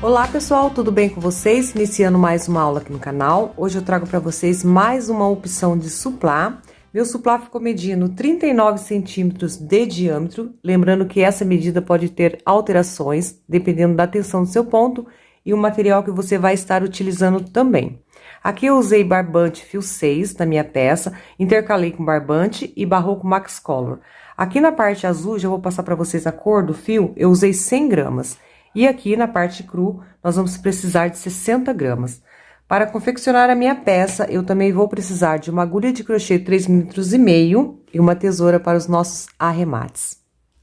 Olá pessoal, tudo bem com vocês? Iniciando mais uma aula aqui no canal. Hoje eu trago para vocês mais uma opção de suplá. Meu suplá ficou medindo 39 centímetros de diâmetro. Lembrando que essa medida pode ter alterações, dependendo da tensão do seu ponto e o material que você vai estar utilizando também. Aqui eu usei barbante fio 6 na minha peça, intercalei com barbante e barroco Max Color. Aqui na parte azul, já vou passar para vocês a cor do fio, eu usei 100 gramas. E aqui na parte cru, nós vamos precisar de 60 gramas. Para confeccionar a minha peça, eu também vou precisar de uma agulha de crochê 3,5 mm e uma tesoura para os nossos arremates.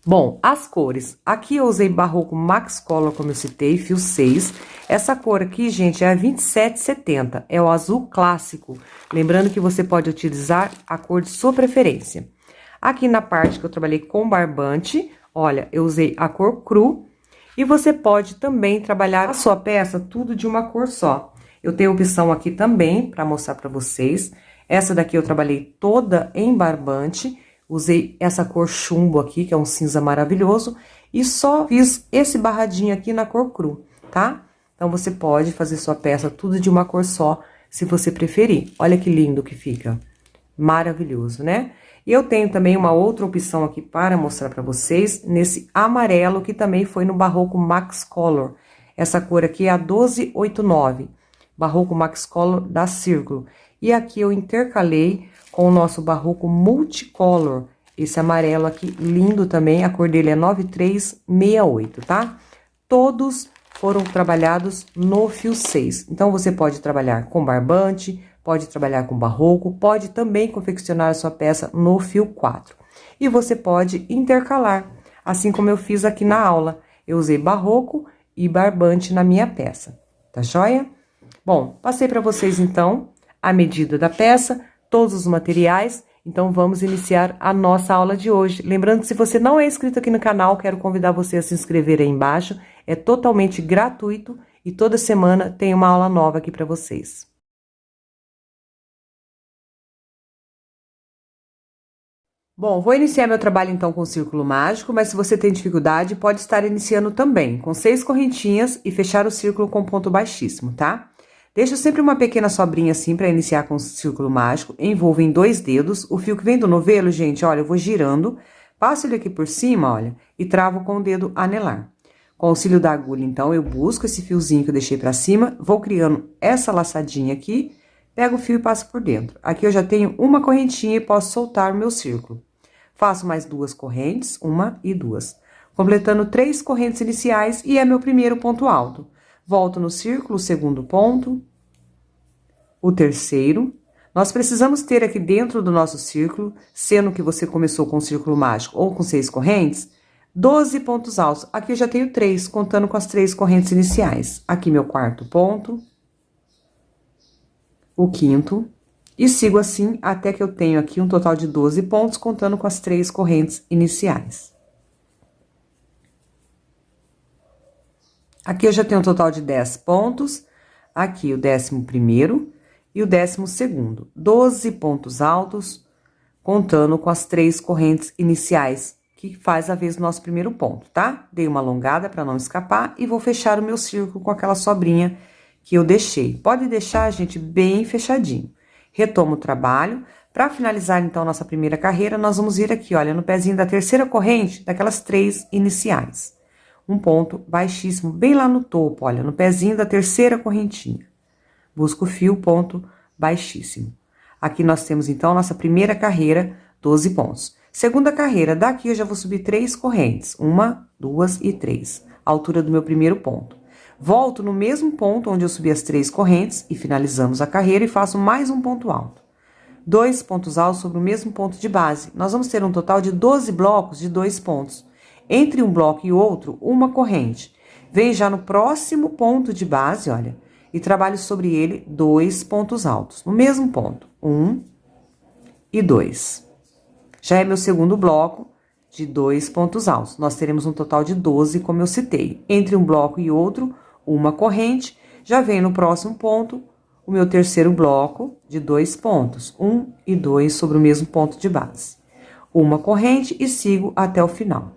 Bom, as cores. Aqui eu usei barroco Max Color, como eu citei, fio 6. Essa cor aqui, gente, é a 2770, é o azul clássico. Lembrando que você pode utilizar a cor de sua preferência. Aqui na parte que eu trabalhei com barbante, olha, eu usei a cor cru. E você pode também trabalhar a sua peça tudo de uma cor só. Eu tenho opção aqui também para mostrar para vocês. Essa daqui eu trabalhei toda em barbante. Usei essa cor chumbo aqui, que é um cinza maravilhoso. E só fiz esse barradinho aqui na cor cru, tá? Então, você pode fazer sua peça tudo de uma cor só, se você preferir. Olha que lindo que fica. Maravilhoso, né? E eu tenho também uma outra opção aqui para mostrar para vocês, nesse amarelo, que também foi no barroco Max Color. Essa cor aqui é a 1289, barroco Max Color da Círculo. E aqui eu intercalei com o nosso barroco Multicolor, esse amarelo aqui, lindo também, a cor dele é 9368, tá? Todos foram trabalhados no fio 6. Então, você pode trabalhar com barbante, pode trabalhar com barroco, pode também confeccionar a sua peça no fio 4. E você pode intercalar, assim como eu fiz aqui na aula. Eu usei barroco e barbante na minha peça, tá joia? Bom, passei para vocês então a medida da peça, todos os materiais. Então, vamos iniciar a nossa aula de hoje. Lembrando que se você não é inscrito aqui no canal, quero convidar você a se inscrever aí embaixo. É totalmente gratuito e toda semana tem uma aula nova aqui para vocês. Bom, vou iniciar meu trabalho então com o círculo mágico, mas se você tem dificuldade, pode estar iniciando também, com 6 correntinhas e fechar o círculo com ponto baixíssimo, tá? Deixa sempre uma pequena sobrinha assim para iniciar com o círculo mágico, envolvo em 2 dedos, o fio que vem do novelo, gente, olha, eu vou girando, passo ele aqui por cima, olha, e travo com o dedo anelar. Com o auxílio da agulha, então, eu busco esse fiozinho que eu deixei pra cima, vou criando essa laçadinha aqui, pego o fio e passo por dentro. Aqui eu já tenho uma correntinha e posso soltar o meu círculo. Faço mais 2 correntes, 1 e 2, completando 3 correntes iniciais e é meu primeiro ponto alto. Volto no círculo, o segundo ponto, o terceiro. Nós precisamos ter aqui dentro do nosso círculo, sendo que você começou com o círculo mágico ou com 6 correntes, 12 pontos altos. Aqui eu já tenho 3, contando com as 3 correntes iniciais. Aqui meu quarto ponto, o quinto, e sigo assim até que eu tenho aqui um total de 12 pontos, contando com as 3 correntes iniciais. Aqui eu já tenho um total de 10 pontos, aqui o 11º e o 12º, 12 pontos altos, contando com as 3 correntes iniciais, que faz a vez do nosso primeiro ponto, tá? Dei uma alongada para não escapar e vou fechar o meu círculo com aquela sobrinha que eu deixei. Pode deixar, gente, bem fechadinho. Retomo o trabalho. Para finalizar, então, nossa primeira carreira, nós vamos vir aqui, olha, no pezinho da terceira corrente, daquelas 3 iniciais. Um ponto baixíssimo, bem lá no topo, olha, no pezinho da terceira correntinha. Busco o fio, ponto baixíssimo. Aqui nós temos, então, nossa primeira carreira, 12 pontos. Segunda carreira, daqui eu já vou subir 3 correntes, 1, 2 e 3, a altura do meu primeiro ponto. Volto no mesmo ponto onde eu subi as 3 correntes e finalizamos a carreira e faço mais um ponto alto. 2 pontos altos sobre o mesmo ponto de base. Nós vamos ter um total de 12 blocos de 2 pontos. Entre um bloco e outro, uma corrente. Venho já no próximo ponto de base, olha, e trabalho sobre ele 2 pontos altos, no mesmo ponto, 1 e 2. Já é meu segundo bloco de 2 pontos altos. Nós teremos um total de 12, como eu citei. Entre um bloco e outro, uma corrente. Já vem no próximo ponto o meu terceiro bloco de 2 pontos, 1 e 2 sobre o mesmo ponto de base. Uma corrente e sigo até o final.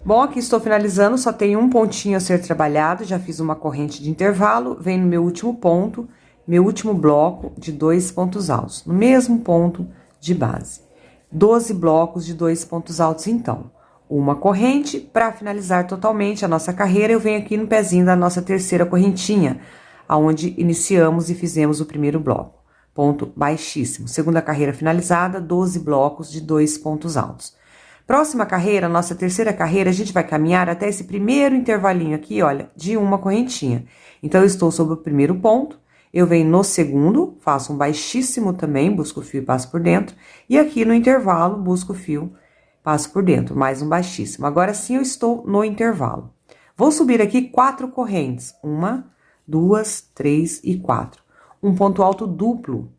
Bom, aqui estou finalizando, só tem um pontinho a ser trabalhado, já fiz uma corrente de intervalo, vem no meu último ponto, meu último bloco de 2 pontos altos, no mesmo ponto de base. 12 blocos de 2 pontos altos, então. Uma corrente, para finalizar totalmente a nossa carreira, eu venho aqui no pezinho da nossa terceira correntinha, aonde iniciamos e fizemos o primeiro bloco. Ponto baixíssimo. Segunda carreira finalizada, 12 blocos de 2 pontos altos. Próxima carreira, nossa terceira carreira, a gente vai caminhar até esse primeiro intervalinho aqui, olha, de uma correntinha. Então, eu estou sobre o primeiro ponto, eu venho no segundo, faço um baixíssimo também, busco o fio e passo por dentro. E aqui no intervalo, busco o fio, passo por dentro, mais um baixíssimo. Agora sim, eu estou no intervalo. Vou subir aqui 4 correntes. 1, 2, 3 e 4. Um ponto alto duplo.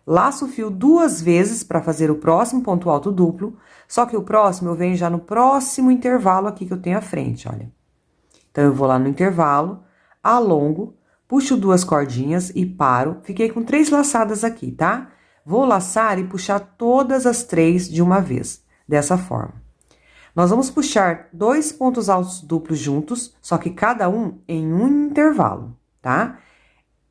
Laço o fio 2 vezes para fazer o próximo ponto alto duplo, só que o próximo eu venho já no próximo intervalo aqui que eu tenho à frente, olha. Então, eu vou lá no intervalo, alongo, puxo 2 cordinhas e paro. Fiquei com 3 laçadas aqui, tá? Vou laçar e puxar todas as 3 de uma vez, dessa forma. Nós vamos puxar 2 pontos altos duplos juntos, só que cada um em um intervalo, tá?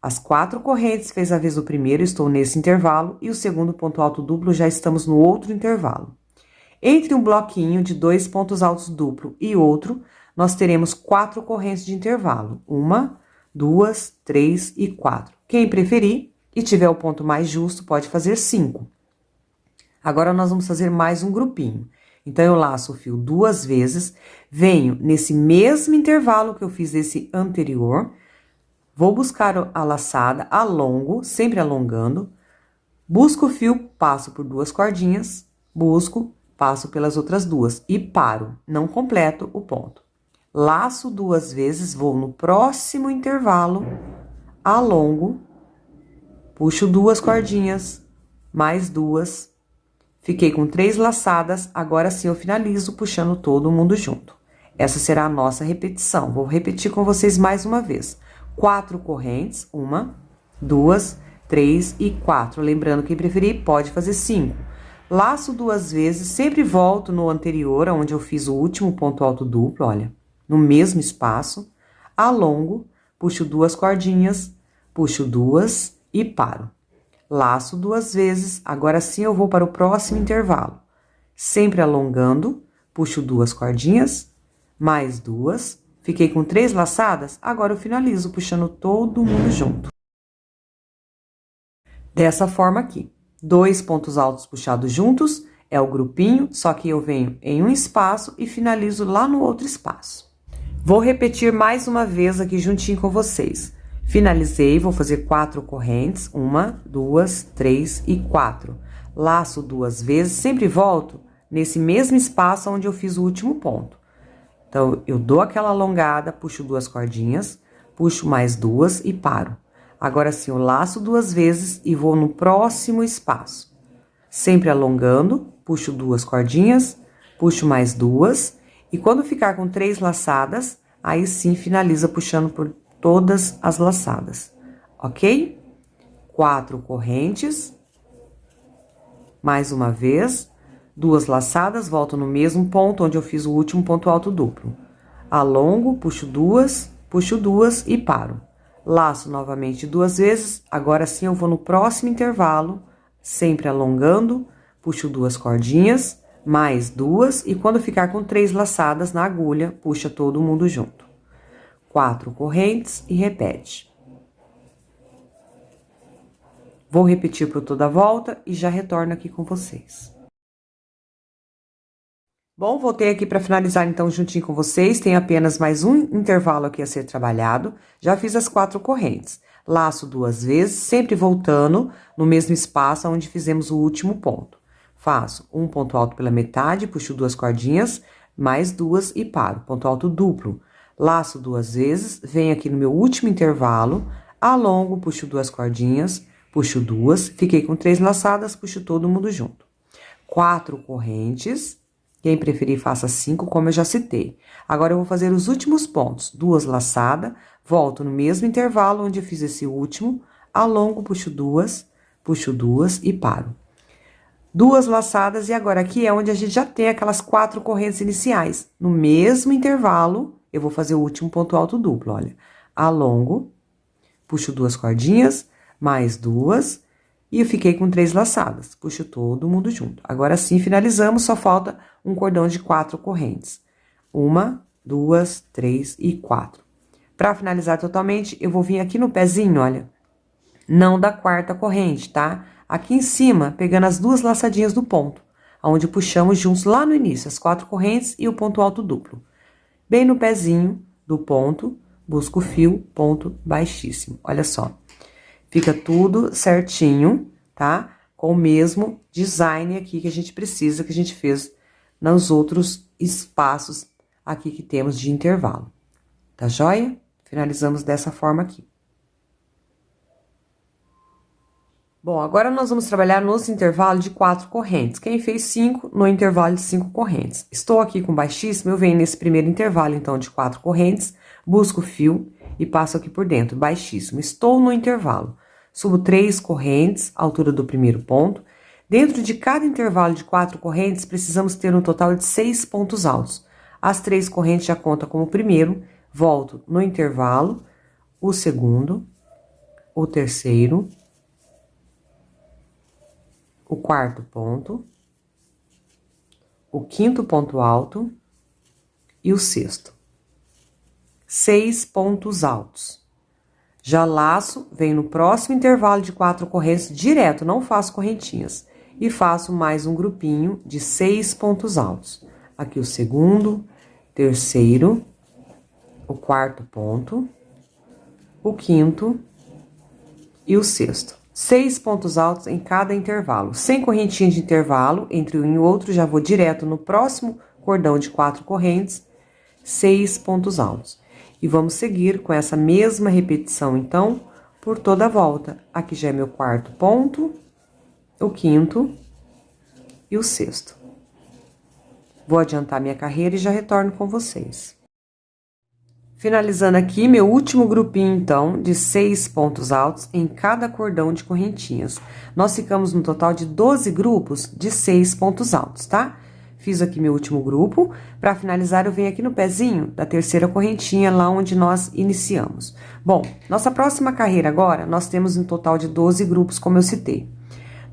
As 4 correntes fez a vez do primeiro, estou nesse intervalo, e o segundo ponto alto duplo já estamos no outro intervalo. Entre um bloquinho de 2 pontos altos duplo e outro, nós teremos 4 correntes de intervalo. 1, 2, 3 e 4. Quem preferir e tiver o ponto mais justo, pode fazer 5. Agora, nós vamos fazer mais um grupinho. Então, eu laço o fio 2 vezes, venho nesse mesmo intervalo que eu fiz desse anterior, vou buscar a laçada, alongo, sempre alongando, busco o fio, passo por 2 cordinhas, busco, passo pelas outras 2 e paro, não completo o ponto. Laço 2 vezes, vou no próximo intervalo, alongo, puxo 2 cordinhas, mais 2, fiquei com 3 laçadas, agora sim eu finalizo puxando todo mundo junto. Essa será a nossa repetição, vou repetir com vocês mais uma vez. 4 correntes, 1, 2, 3 e 4. Lembrando, quem preferir pode fazer 5. Laço 2 vezes, sempre volto no anterior, onde eu fiz o último ponto alto duplo, olha, no mesmo espaço, alongo, puxo 2 cordinhas, puxo 2 e paro. Laço 2 vezes, agora sim eu vou para o próximo intervalo. Sempre alongando, puxo 2 cordinhas, mais 2, fiquei com 3 laçadas, agora eu finalizo puxando todo mundo junto. Dessa forma aqui, 2 pontos altos puxados juntos, é o grupinho, só que eu venho em um espaço e finalizo lá no outro espaço. Vou repetir mais uma vez aqui juntinho com vocês. Finalizei, vou fazer 4 correntes, 1, 2, 3 e 4. Laço 2 vezes, sempre volto nesse mesmo espaço onde eu fiz o último ponto. Então, eu dou aquela alongada, puxo 2 cordinhas, puxo mais 2 e paro. Agora sim, eu laço 2 vezes e vou no próximo espaço. Sempre alongando, puxo 2 cordinhas, puxo mais 2 e quando ficar com 3 laçadas, aí sim finaliza puxando por todas as laçadas, ok? 4 correntes, mais uma vez, 2 laçadas, volto no mesmo ponto onde eu fiz o último ponto alto duplo. Alongo, puxo 2 e paro. Laço novamente 2 vezes, agora sim eu vou no próximo intervalo, sempre alongando, puxo 2 cordinhas, mais 2, e quando ficar com 3 laçadas na agulha, puxa todo mundo junto. 4 correntes e repete. Vou repetir por toda a volta e já retorno aqui com vocês. Bom, voltei aqui para finalizar então juntinho com vocês, tem apenas mais um intervalo aqui a ser trabalhado, já fiz as 4 correntes. Laço 2 vezes, sempre voltando no mesmo espaço onde fizemos o último ponto. Faço um ponto alto pela metade, puxo 2 cordinhas, mais 2 e paro, ponto alto duplo. Laço 2 vezes, venho aqui no meu último intervalo, alongo, puxo 2 cordinhas, puxo 2, fiquei com 3 laçadas, puxo todo mundo junto. 4 correntes, quem preferir faça 5, como eu já citei. Agora, eu vou fazer os últimos pontos, 2 laçadas, volto no mesmo intervalo onde eu fiz esse último, alongo, puxo 2 e paro. 2 laçadas, e agora aqui é onde a gente já tem aquelas 4 correntes iniciais. No mesmo intervalo, eu vou fazer o último ponto alto duplo, olha. Alongo, puxo 2 cordinhas, mais 2, e eu fiquei com 3 laçadas. Puxo todo mundo junto. Agora sim, finalizamos, só falta um cordão de 4 correntes. 1, 2, 3 e 4. Para finalizar totalmente, eu vou vir aqui no pezinho, olha, não da 4ª corrente, tá? Aqui em cima, pegando as 2 laçadinhas do ponto, onde puxamos juntos lá no início, as 4 correntes e o ponto alto duplo. Bem no pezinho do ponto, busco o fio, ponto baixíssimo. Olha só, fica tudo certinho, tá? Com o mesmo design aqui que a gente precisa, que a gente fez nos outros espaços aqui que temos de intervalo. Tá joia? Finalizamos dessa forma aqui. Bom, agora nós vamos trabalhar nos intervalos de 4 correntes. Quem fez 5, no intervalo de 5 correntes. Estou aqui com baixíssimo, eu venho nesse primeiro intervalo, então, de 4 correntes, busco o fio e passo aqui por dentro, baixíssimo. Estou no intervalo. Subo 3 correntes, altura do primeiro ponto. Dentro de cada intervalo de 4 correntes, precisamos ter um total de 6 pontos altos. As 3 correntes já contam como o primeiro, volto no intervalo, o segundo, o terceiro, o 4º ponto, o 5º ponto alto e o 6º. 6 pontos altos. Já laço, venho no próximo intervalo de 4 correntes direto, não faço correntinhas. E faço mais um grupinho de 6 pontos altos. Aqui o segundo, terceiro, o 4º ponto, o 5º e o 6º. 6 pontos altos em cada intervalo. Sem correntinha de intervalo, entre um e o outro, já vou direto no próximo cordão de 4 correntes, 6 pontos altos. E vamos seguir com essa mesma repetição, então, por toda a volta. Aqui já é meu 4º ponto, o 5º e o 6º. Vou adiantar minha carreira e já retorno com vocês. Finalizando aqui, meu último grupinho, então, de 6 pontos altos em cada cordão de correntinhas. Nós ficamos no total de 12 grupos de 6 pontos altos, tá? Fiz aqui meu último grupo. Para finalizar, eu venho aqui no pezinho da terceira correntinha, lá onde nós iniciamos. Bom, nossa próxima carreira agora, nós temos um total de 12 grupos, como eu citei.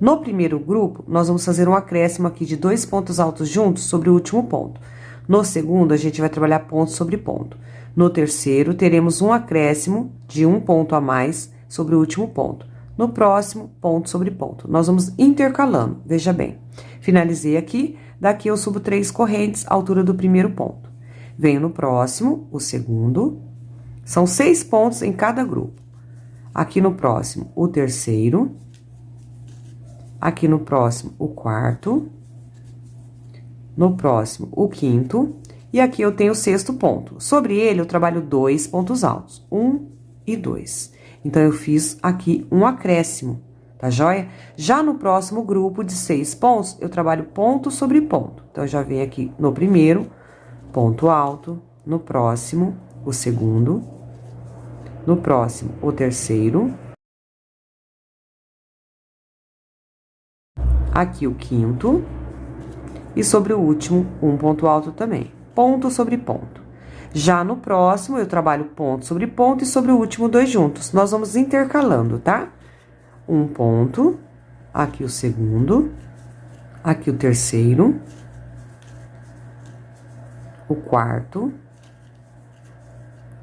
No primeiro grupo, nós vamos fazer um acréscimo aqui de 2 pontos altos juntos sobre o último ponto. No segundo, a gente vai trabalhar ponto sobre ponto. No terceiro, teremos um acréscimo de 1 ponto a mais sobre o último ponto. No próximo, ponto sobre ponto. Nós vamos intercalando, veja bem. Finalizei aqui, daqui eu subo 3 correntes, altura do primeiro ponto. Venho no próximo, o segundo. São 6 pontos em cada grupo. Aqui no próximo, o terceiro. Aqui no próximo, o 4º. No próximo, o 5º. E aqui eu tenho o 6º ponto. Sobre ele, eu trabalho 2 pontos altos, 1 e 2. Então, eu fiz aqui um acréscimo, tá joia? Já no próximo grupo de 6 pontos, eu trabalho ponto sobre ponto. Então, eu já venho aqui no primeiro, ponto alto, no próximo, o segundo, no próximo, o terceiro, aqui o 5º, e sobre o último, um ponto alto também. Ponto sobre ponto. Já no próximo, eu trabalho ponto sobre ponto e sobre o último 2 juntos. Nós vamos intercalando, tá? Um ponto, aqui o segundo, aqui o terceiro, o 4º,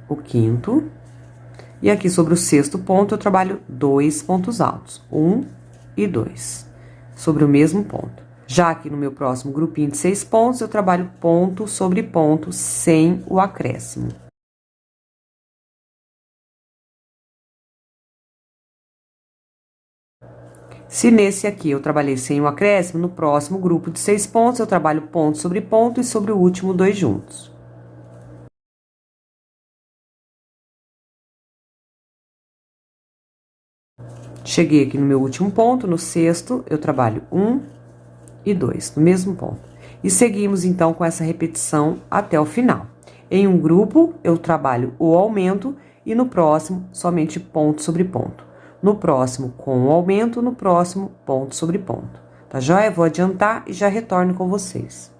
o 5º, e aqui sobre o 6º ponto, eu trabalho 2 pontos altos, 1 e 2, sobre o mesmo ponto. Já aqui no meu próximo grupinho de 6 pontos, eu trabalho ponto sobre ponto sem o acréscimo. Se nesse aqui eu trabalhei sem o acréscimo, no próximo grupo de 6 pontos, eu trabalho ponto sobre ponto e sobre o último 2 juntos. Cheguei aqui no meu último ponto, no 6º, eu trabalho 1 e 2, no mesmo ponto. E seguimos, então, com essa repetição até o final. Em um grupo, eu trabalho o aumento e no próximo, somente ponto sobre ponto. No próximo, com o aumento, no próximo, ponto sobre ponto. Tá joia? Vou adiantar e já retorno com vocês.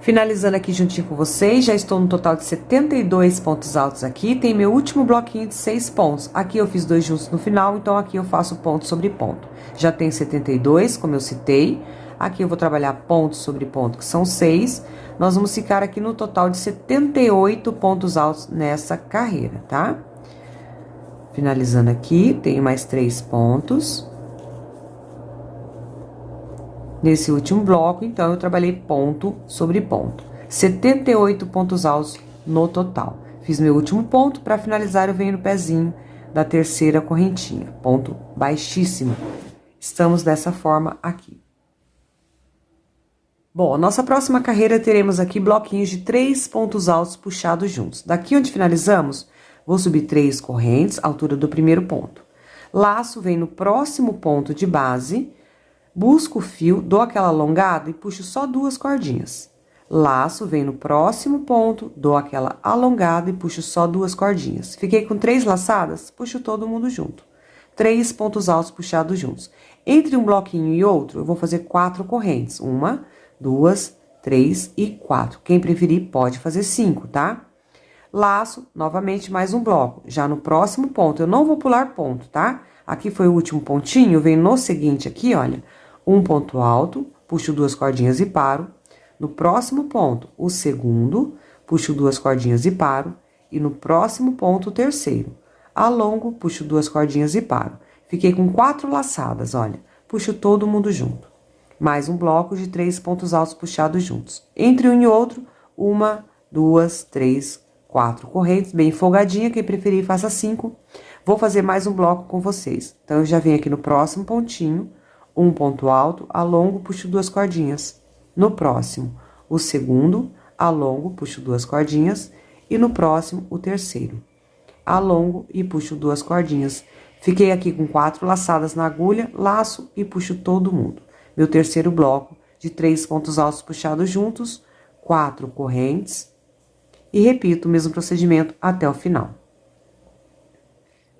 Finalizando aqui juntinho com vocês, já estou no total de 72 pontos altos aqui. Tem meu último bloquinho de 6 pontos. Aqui eu fiz 2 juntos no final, então aqui eu faço ponto sobre ponto. Já tem 72, como eu citei. Aqui eu vou trabalhar ponto sobre ponto, que são 6. Nós vamos ficar aqui no total de 78 pontos altos nessa carreira, tá? Finalizando aqui, tenho mais 3 pontos. Nesse último bloco, então, eu trabalhei ponto sobre ponto. 78 pontos altos no total. Fiz meu último ponto, para finalizar eu venho no pezinho da terceira correntinha. Ponto baixíssimo. Estamos dessa forma aqui. Bom, a nossa próxima carreira teremos aqui bloquinhos de 3 pontos altos puxados juntos. Daqui onde finalizamos, vou subir 3 correntes, altura do primeiro ponto. Laço vem no próximo ponto de base. Busco o fio, dou aquela alongada e puxo só 2 cordinhas. Laço, vem no próximo ponto, dou aquela alongada e puxo só 2 cordinhas. Fiquei com 3 laçadas, puxo todo mundo junto. 3 pontos altos puxados juntos. Entre um bloquinho e outro, eu vou fazer 4 correntes. 1, 2, 3 e 4. Quem preferir pode fazer 5, tá? Laço, novamente mais um bloco. Já no próximo ponto, eu não vou pular ponto, tá? Aqui foi o último pontinho, venho no seguinte aqui, olha. Um ponto alto, puxo 2 cordinhas e paro. No próximo ponto, o segundo, puxo 2 cordinhas e paro. E no próximo ponto, o terceiro. Alongo, puxo 2 cordinhas e paro. Fiquei com 4 laçadas, olha. Puxo todo mundo junto. Mais um bloco de 3 pontos altos puxados juntos. Entre um e outro, 1, 2, 3, 4 correntes, bem folgadinha. Quem preferir, faça 5. Vou fazer mais um bloco com vocês. Então, eu já venho aqui no próximo pontinho. Um ponto alto, alongo, puxo 2 cordinhas. No próximo, o segundo, alongo, puxo 2 cordinhas. E no próximo, o terceiro. Alongo e puxo 2 cordinhas. Fiquei aqui com 4 laçadas na agulha, laço e puxo todo mundo. Meu terceiro bloco de 3 pontos altos puxados juntos, 4 correntes. E repito o mesmo procedimento até o final.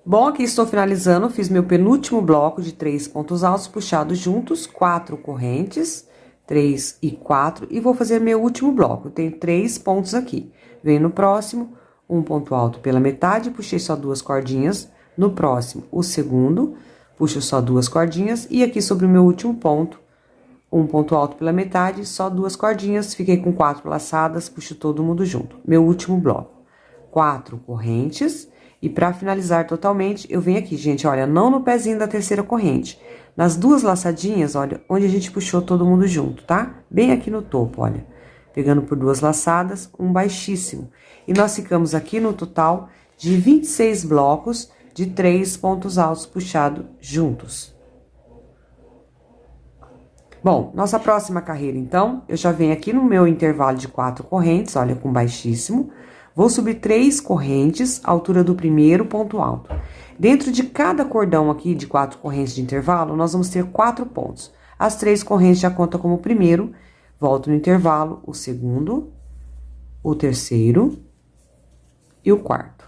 Bom, aqui estou finalizando, fiz meu penúltimo bloco de 3 pontos altos puxados juntos, 4 correntes, 3 e 4, e vou fazer meu último bloco. Eu tenho 3 pontos aqui. Venho no próximo, um ponto alto pela metade, puxei só 2 cordinhas. No próximo, o segundo, puxo só 2 cordinhas, e aqui sobre o meu último ponto, um ponto alto pela metade, só 2 cordinhas, fiquei com 4 laçadas, puxo todo mundo junto. Meu último bloco, 4 correntes. E pra finalizar totalmente, eu venho aqui, gente, olha, não no pezinho da terceira corrente. Nas 2 laçadinhas, olha, onde a gente puxou todo mundo junto, tá? Bem aqui no topo, olha. Pegando por 2 laçadas, um baixíssimo. E nós ficamos aqui no total de 26 blocos de 3 pontos altos puxados juntos. Bom, nossa próxima carreira, então, eu já venho aqui no meu intervalo de 4 correntes, olha, com baixíssimo. Vou subir 3 correntes, altura do primeiro ponto alto. Dentro de cada cordão aqui de 4 correntes de intervalo, nós vamos ter 4 pontos. As 3 correntes já contam como o primeiro, volto no intervalo, o segundo, o terceiro e o quarto.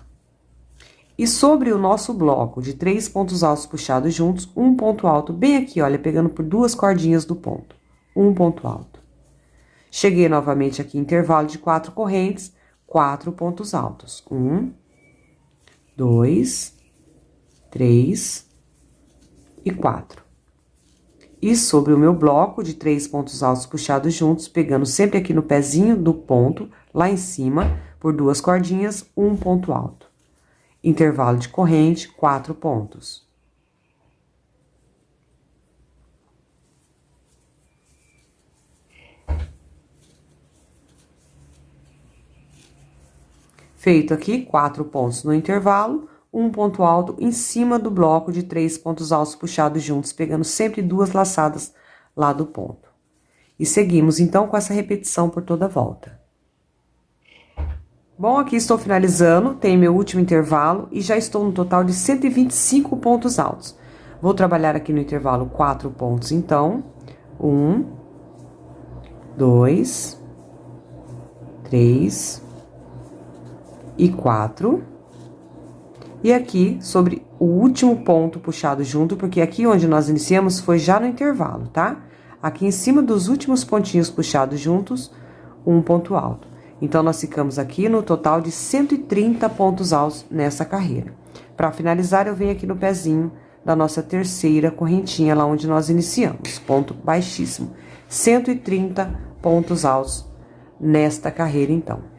E sobre o nosso bloco de 3 pontos altos puxados juntos, um ponto alto bem aqui, olha, pegando por 2 cordinhas do ponto. Um ponto alto. Cheguei novamente aqui, intervalo de 4 correntes, 4 pontos altos. 1, 2, 3 e 4. E sobre o meu bloco de 3 pontos altos puxados juntos, pegando sempre aqui no pezinho do ponto, lá em cima, por 2 cordinhas, um ponto alto. Intervalo de corrente, 4 pontos. Feito aqui, 4 pontos no intervalo, um ponto alto em cima do bloco de 3 pontos altos puxados juntos, pegando sempre 2 laçadas lá do ponto. E seguimos, então, com essa repetição por toda a volta. Bom, aqui estou finalizando, tem meu último intervalo e já estou no total de 125 pontos altos. Vou trabalhar aqui no intervalo 4 pontos, então. 1, 2, 3... e 4. E aqui, sobre o último ponto puxado junto, porque aqui onde nós iniciamos foi já no intervalo, tá? Aqui em cima dos últimos pontinhos puxados juntos, um ponto alto. Então, nós ficamos aqui no total de 130 pontos altos nessa carreira. Para finalizar, eu venho aqui no pezinho da nossa terceira correntinha, lá onde nós iniciamos, ponto baixíssimo. 130 pontos altos nesta carreira, então.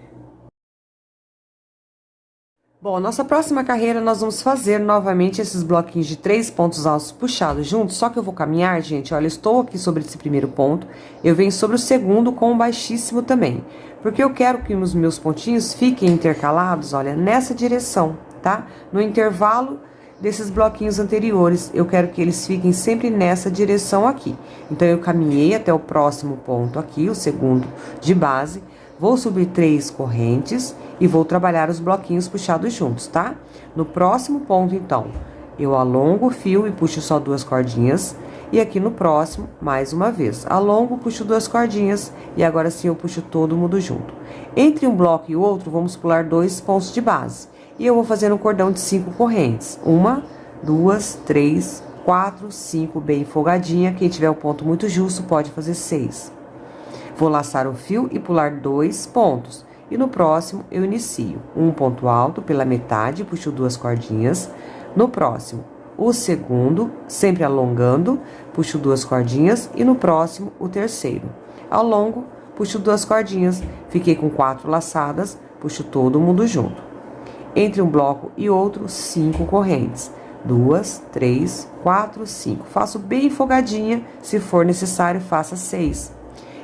Bom, nossa próxima carreira nós vamos fazer novamente esses bloquinhos de 3 pontos altos puxados juntos, só que eu vou caminhar, gente, olha, eu estou aqui sobre esse primeiro ponto, eu venho sobre o segundo com um baixíssimo também, porque eu quero que os meus pontinhos fiquem intercalados, olha, nessa direção, tá? No intervalo desses bloquinhos anteriores, eu quero que eles fiquem sempre nessa direção aqui. Então, eu caminhei até o próximo ponto aqui, o segundo de base, vou subir 3 correntes e vou trabalhar os bloquinhos puxados juntos, tá? No próximo ponto, então, eu alongo o fio e puxo só 2 cordinhas. E aqui no próximo, mais uma vez, alongo, puxo 2 cordinhas e agora sim eu puxo todo mundo junto. Entre um bloco e outro, vamos pular 2 pontos de base. E eu vou fazer um cordão de 5 correntes. 1, 2, 3, 4, 5, bem folgadinha. Quem tiver o ponto muito justo pode fazer 6. Vou laçar o fio e pular 2 pontos. E no próximo, eu inicio um ponto alto pela metade, puxo 2 cordinhas. No próximo, o segundo, sempre alongando, puxo 2 cordinhas. E no próximo, o terceiro. Alongo, puxo 2 cordinhas. Fiquei com 4 laçadas, puxo todo mundo junto. Entre um bloco e outro, 5 correntes. 2, 3, 4, 5. Faço bem folgadinha, se for necessário, faça 6.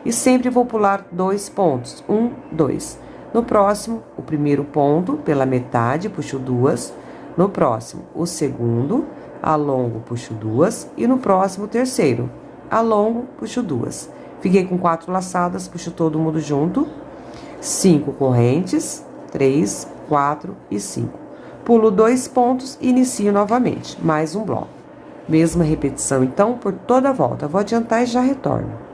E sempre vou pular 2 pontos. 1, 2. No próximo, o primeiro ponto, pela metade, puxo 2. No próximo, o segundo, alongo, puxo 2. E no próximo, o terceiro, alongo, puxo 2. Fiquei com 4 laçadas, puxo todo mundo junto. 5 correntes, 3, 4 e 5. Pulo 2 pontos e inicio novamente, mais um bloco. Mesma repetição, então, por toda a volta. Vou adiantar e já retorno.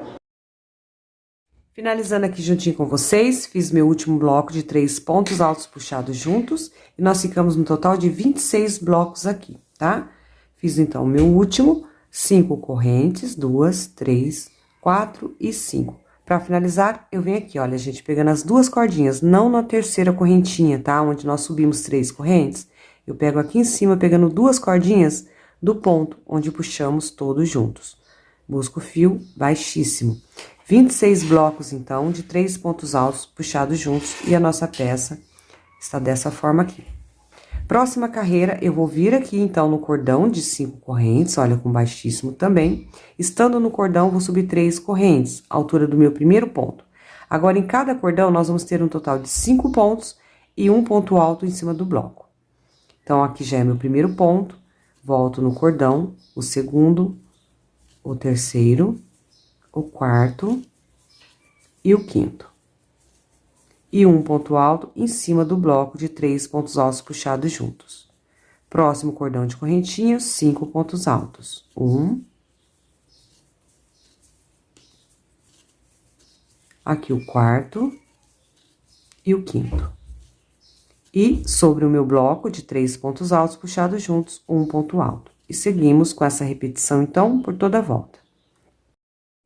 Finalizando aqui juntinho com vocês, fiz meu último bloco de 3 pontos altos puxados juntos. E nós ficamos no total de 26 blocos aqui, tá? Fiz, então, o meu último, 5 correntes, 2, 3, 4 e 5. Pra finalizar, eu venho aqui, olha, gente, pegando as 2 cordinhas, não na terceira correntinha, tá? Onde nós subimos 3 correntes. Eu pego aqui em cima, pegando 2 cordinhas do ponto onde puxamos todos juntos. Busco o fio baixíssimo. 26 blocos, então, de 3 pontos altos puxados juntos e a nossa peça está dessa forma aqui. Próxima carreira, eu vou vir aqui, então, no cordão de 5 correntes, olha, com baixíssimo também. Estando no cordão, vou subir 3 correntes, altura do meu primeiro ponto. Agora, em cada cordão, nós vamos ter um total de 5 pontos e um ponto alto em cima do bloco. Então, aqui já é meu primeiro ponto, volto no cordão, o segundo, o terceiro, o quarto e o quinto. E um ponto alto em cima do bloco de 3 pontos altos puxados juntos. Próximo cordão de correntinha, 5 pontos altos. 1. Aqui o quarto e o quinto. E sobre o meu bloco de 3 pontos altos puxados juntos, um ponto alto. E seguimos com essa repetição, então, por toda a volta.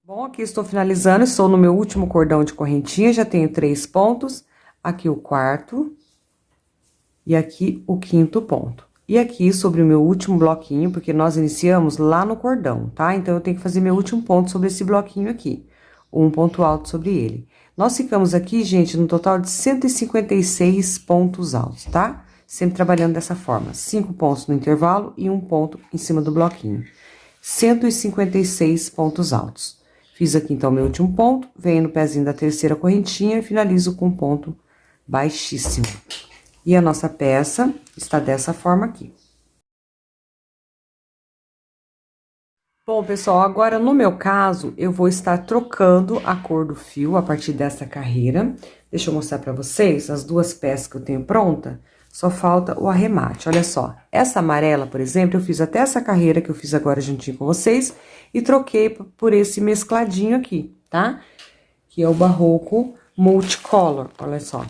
Bom, aqui estou finalizando, estou no meu último cordão de correntinha, já tenho 3 pontos. Aqui o quarto e aqui o quinto ponto. E aqui sobre o meu último bloquinho, porque nós iniciamos lá no cordão, tá? Então, eu tenho que fazer meu último ponto sobre esse bloquinho aqui. Um ponto alto sobre ele. Nós ficamos aqui, gente, no total de 156 pontos altos, tá? Sempre trabalhando dessa forma. 5 pontos no intervalo e um ponto em cima do bloquinho. 156 pontos altos. Fiz aqui, então, meu último ponto, venho no pezinho da terceira correntinha e finalizo com um ponto baixíssimo. E a nossa peça está dessa forma aqui. Bom, pessoal, agora no meu caso, eu vou estar trocando a cor do fio a partir dessa carreira. Deixa eu mostrar pra vocês as 2 peças que eu tenho pronta. Só falta o arremate, olha só. Essa amarela, por exemplo, eu fiz até essa carreira que eu fiz agora juntinho com vocês e troquei por esse mescladinho aqui, tá? Que é o Barroco Multicolor, olha só.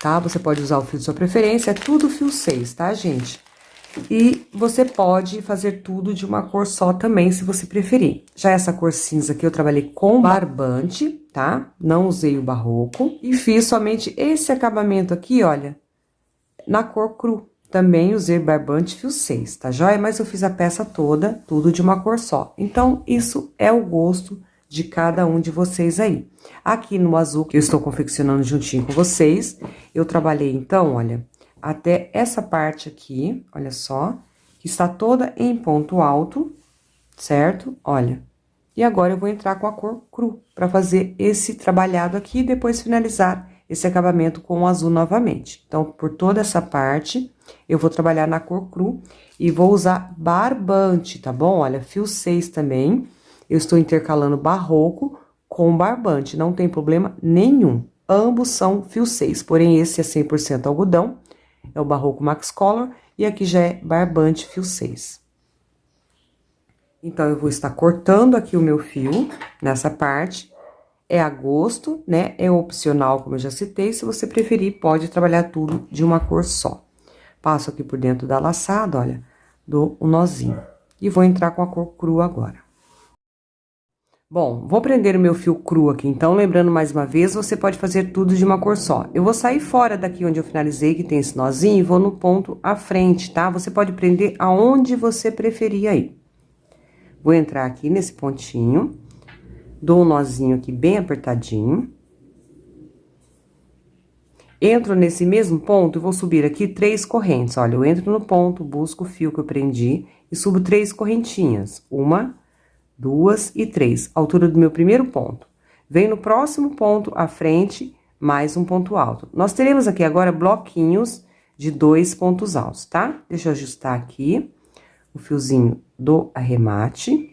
Tá? Você pode usar o fio de sua preferência, é tudo fio 6, tá, gente? E você pode fazer tudo de uma cor só também, se você preferir. Já essa cor cinza aqui eu trabalhei com barbante, tá? Não usei o barroco. E fiz somente esse acabamento aqui, olha, na cor cru. Também usei barbante fio 6, tá joia? Mas eu fiz a peça toda, tudo de uma cor só. Então, isso é o gosto de cada um de vocês aí. Aqui no azul, que eu estou confeccionando juntinho com vocês, eu trabalhei então, olha, até essa parte aqui, olha só, que está toda em ponto alto, certo? Olha. E agora eu vou entrar com a cor cru, para fazer esse trabalhado aqui e depois finalizar esse acabamento com o azul novamente. Então, por toda essa parte, eu vou trabalhar na cor cru e vou usar barbante, tá bom? Olha, fio 6 também, eu estou intercalando barroco com barbante, não tem problema nenhum. Ambos são fio 6, porém esse é 100% algodão, é o barroco Max Color, e aqui já é barbante fio 6. Então, eu vou estar cortando aqui o meu fio nessa parte. É a gosto, né? É opcional, como eu já citei. Se você preferir, pode trabalhar tudo de uma cor só. Passo aqui por dentro da laçada, olha, dou um nozinho. E vou entrar com a cor cru agora. Bom, vou prender o meu fio cru aqui, então, lembrando mais uma vez, você pode fazer tudo de uma cor só. Eu vou sair fora daqui onde eu finalizei, que tem esse nozinho, e vou no ponto à frente, tá? Você pode prender aonde você preferir aí. Vou entrar aqui nesse pontinho. Dou um nozinho aqui bem apertadinho. Entro nesse mesmo ponto e vou subir aqui 3 correntes. Olha, eu entro no ponto, busco o fio que eu prendi e subo 3 correntinhas. 1, 2 e 3, altura do meu primeiro ponto. Venho no próximo ponto à frente, mais um ponto alto. Nós teremos aqui agora bloquinhos de 2 pontos altos, tá? Deixa eu ajustar aqui o fiozinho do arremate.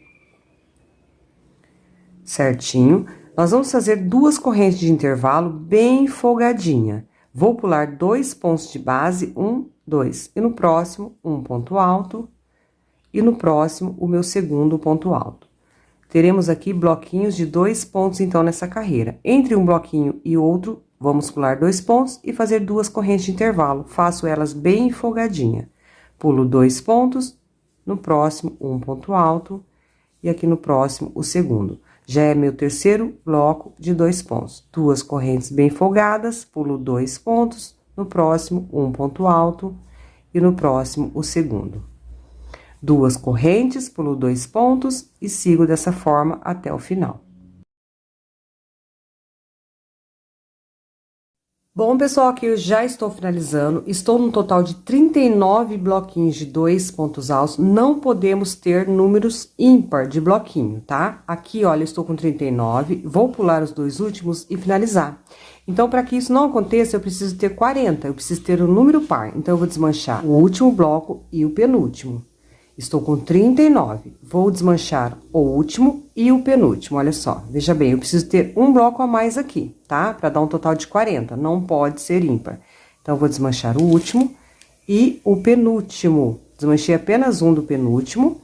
Certinho. Nós vamos fazer 2 correntes de intervalo bem folgadinha. Vou pular 2 pontos de base, 1, 2. E no próximo, um ponto alto. E no próximo, o meu segundo ponto alto. Teremos aqui bloquinhos de 2 pontos, então, nessa carreira. Entre um bloquinho e outro, vamos pular 2 pontos e fazer 2 correntes de intervalo. Faço elas bem folgadinha. Pulo 2 pontos, no próximo, um ponto alto. E aqui no próximo, o segundo. Já é meu terceiro bloco de 2 pontos. 2 correntes bem folgadas, pulo 2 pontos, no próximo, um ponto alto, e no próximo, o segundo. 2 correntes, pulo 2 pontos, e sigo dessa forma até o final. Bom, pessoal, aqui eu já estou finalizando, estou num total de 39 bloquinhos de 2 pontos altos, não podemos ter números ímpar de bloquinho, tá? Aqui, olha, eu estou com 39, vou pular os 2 últimos e finalizar. Então, para que isso não aconteça, eu preciso ter 40, eu preciso ter um número par, então eu vou desmanchar o último bloco e o penúltimo. Estou com 39, vou desmanchar o último e o penúltimo, olha só. Veja bem, eu preciso ter um bloco a mais aqui, tá? Para dar um total de 40, não pode ser ímpar. Então, eu vou desmanchar o último e o penúltimo. Desmanchei apenas um do penúltimo.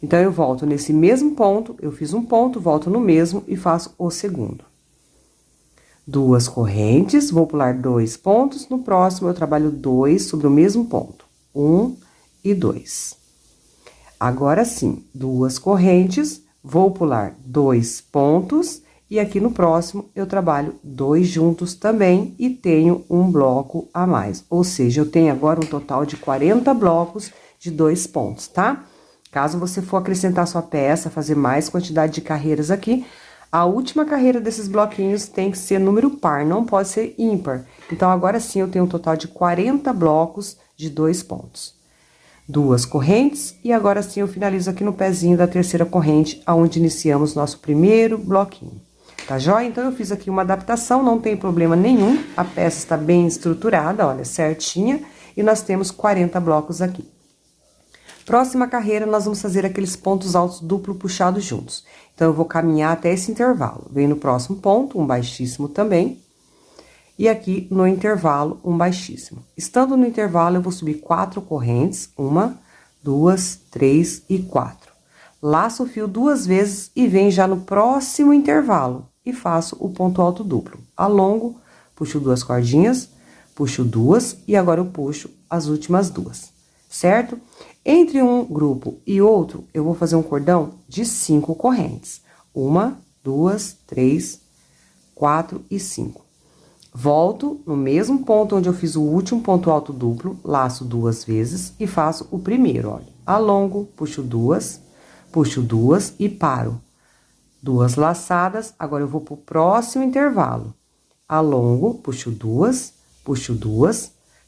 Então, eu volto nesse mesmo ponto, eu fiz um ponto, volto no mesmo e faço o segundo. 2 correntes, vou pular 2 pontos, no próximo eu trabalho 2 sobre o mesmo ponto. 1 e 2. Agora sim, 2 correntes, vou pular 2 pontos e aqui no próximo eu trabalho 2 juntos também e tenho um bloco a mais. Ou seja, eu tenho agora um total de 40 blocos de 2 pontos, tá? Caso você for acrescentar sua peça, fazer mais quantidade de carreiras aqui, a última carreira desses bloquinhos tem que ser número par, não pode ser ímpar. Então, agora sim eu tenho um total de 40 blocos de 2 pontos. 2 correntes, e agora sim eu finalizo aqui no pezinho da terceira corrente, aonde iniciamos nosso primeiro bloquinho. Tá joia? Então, eu fiz aqui uma adaptação, não tem problema nenhum, a peça está bem estruturada, olha, certinha, e nós temos 40 blocos aqui. Próxima carreira, nós vamos fazer aqueles pontos altos duplo puxados juntos. Então, eu vou caminhar até esse intervalo. Venho no próximo ponto, um baixíssimo também. E aqui, no intervalo, um baixíssimo. Estando no intervalo, eu vou subir 4 correntes. 1, 2, 3 e 4. Laço o fio 2 vezes e venho já no próximo intervalo. E faço o ponto alto duplo. Alongo, puxo 2 cordinhas, puxo 2 e agora eu puxo as últimas 2. Certo? Entre um grupo e outro, eu vou fazer um cordão de 5 correntes. 1, 2, 3, 4 e 5. Volto no mesmo ponto onde eu fiz o último ponto alto duplo, laço 2 vezes e faço o primeiro, olha. Alongo, puxo 2 e paro. 2 laçadas, agora eu vou pro próximo intervalo. Alongo, puxo 2,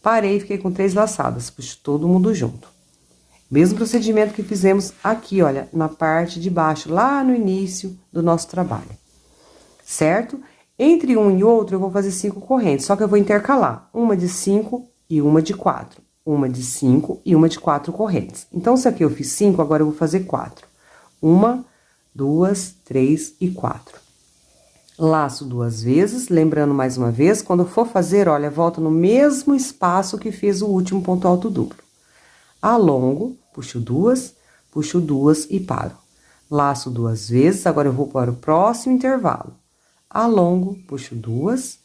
parei e fiquei com 3 laçadas, puxo todo mundo junto. Mesmo procedimento que fizemos aqui, olha, na parte de baixo, lá no início do nosso trabalho. Certo? Entre um e outro, eu vou fazer 5 correntes, só que eu vou intercalar. Uma de 5 e uma de 4. Uma de 5 e uma de 4 correntes. Então, se aqui eu fiz 5, agora eu vou fazer 4. 1, 2, 3 e 4. Laço 2 vezes, lembrando mais uma vez, quando for fazer, olha, volta no mesmo espaço que fez o último ponto alto duplo. Alongo, puxo 2 e paro. Laço 2 vezes, agora eu vou para o próximo intervalo. Alongo, puxo 2,